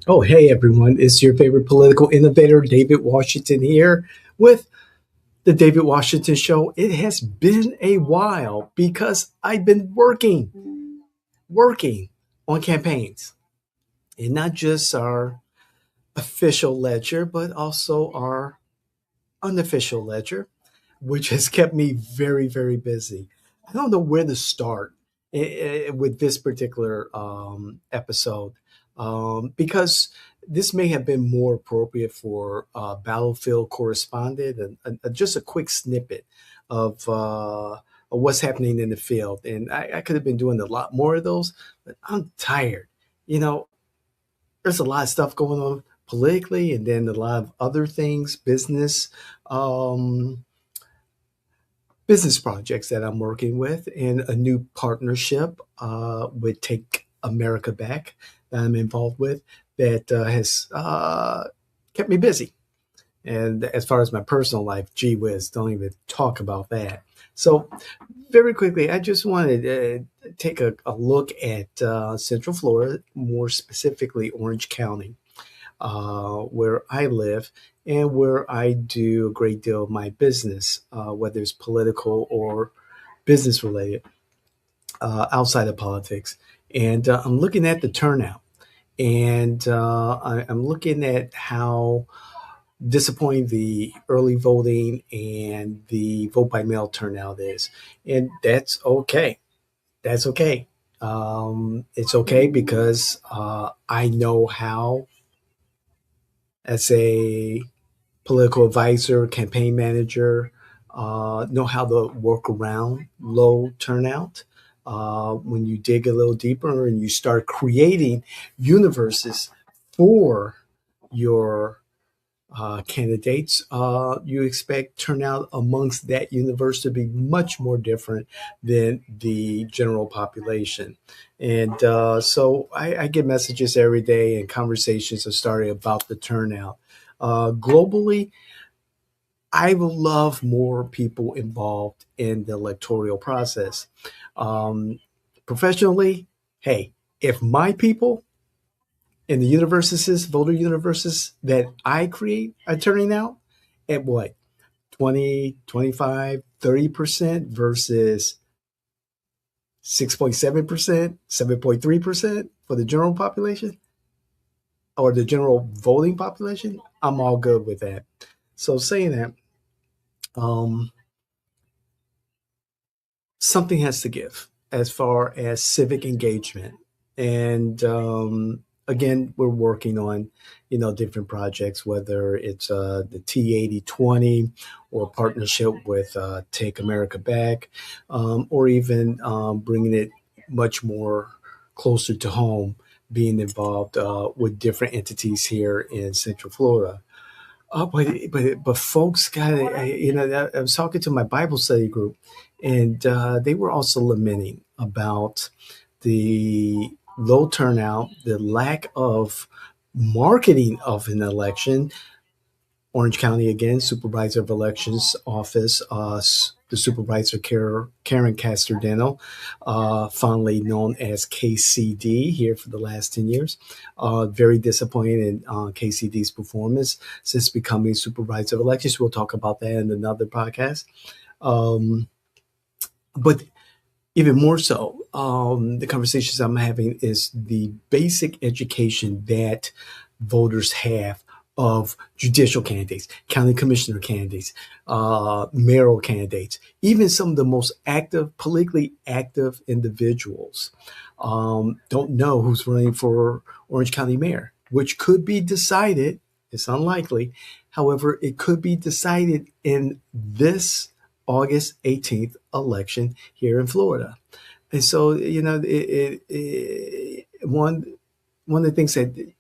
Oh, hey everyone, it's your favorite political innovator, David Washington, here with the David Washington Show. It has been a while because I've been working on campaigns, and not just our official ledger, but also our unofficial ledger, which has kept me very, very busy. I don't know where to start with this particular episode because this may have been more appropriate for battlefield correspondent and just a quick snippet of what's happening in the field. And I could have been doing a lot more of those, but I'm tired. You know, there's a lot of stuff going on politically and then a lot of other things, um, business projects that I'm working with, and a new partnership with Take America Back that I'm involved with that has kept me busy. And as far as my personal life, gee whiz, don't even talk about that. So, very quickly, I just wanted to take a look at Central Florida, more specifically Orange County, where I live and where I do a great deal of my business, whether it's political or business related, outside of politics. And I'm looking at the turnout, and I'm looking at how disappointing the early voting and the vote by mail turnout is. And that's okay. That's okay. It's okay because I know how, as a political advisor, campaign manager, know how to work around low turnout. When you dig a little deeper and you start creating universes for your candidates, you expect turnout amongst that universe to be much more different than the general population. And so I get messages every day, and conversations are starting about the turnout. Globally, I would love more people involved in the electoral process. Um, Professionally, hey, if my people in the universes, voter universes that I create are turning out at what, 20, 25, 30% versus 6.7%, 7.3% for the general population or the general voting population, I'm all good with that. So saying that, um, something has to give as far as civic engagement. And again, we're working on, different projects, whether it's the T8020 or partnership with Take America Back, or even bringing it much more closer to home, being involved with different entities here in Central Florida. But folks got it. I was talking to my Bible study group, and they were also lamenting about the low turnout, the lack of marketing of an election. Orange County again, Supervisor of Elections office, the supervisor Karen Castrodeno, fondly known as KCD here for the last 10 years. Very disappointed in KCD's performance since becoming Supervisor of Elections. We'll talk about that in another podcast. Um, but even more so, the conversations I'm having is the basic education that voters have of judicial candidates, county commissioner candidates, mayoral candidates, even some of the most active, politically active individuals don't know who's running for Orange County mayor, which could be decided. It's unlikely. However, it could be decided in this August 18th election here in Florida. And so, one of the things that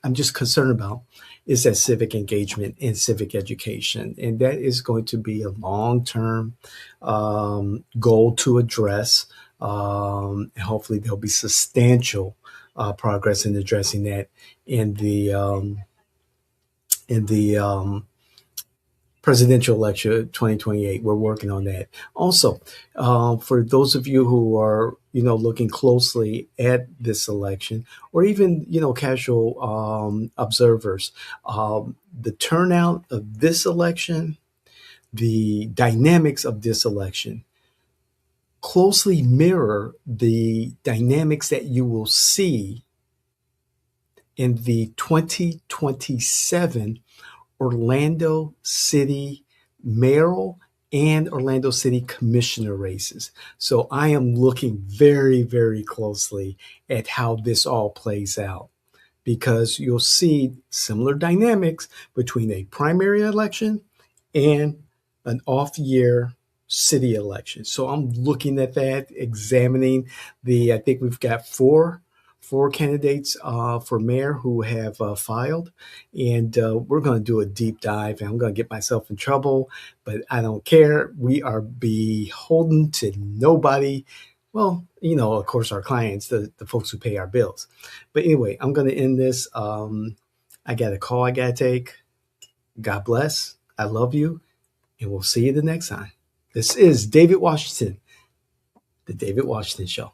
I'm just concerned about is that civic engagement and civic education, and that is going to be a long-term goal to address. And hopefully, there'll be substantial progress in addressing that in the in the presidential election 2028. We're working on that. Also, for those of you who are, looking closely at this election, or even, casual observers, the turnout of this election, the dynamics of this election closely mirror the dynamics that you will see in the 2027 Orlando City mayoral and Orlando City commissioner races. So I am looking very, very closely at how this all plays out, because you'll see similar dynamics between a primary election and an off year city election. So I'm looking at that, examining I think we've got four candidates for mayor who have filed, and we're going to do a deep dive, and I'm going to get myself in trouble, but I don't care. We are beholden to nobody. Well, of course, our clients, the folks who pay our bills. But anyway, I'm going to end this. I got a call I got to take. God bless. I love you. And we'll see you the next time. This is David Washington, The David Washington Show.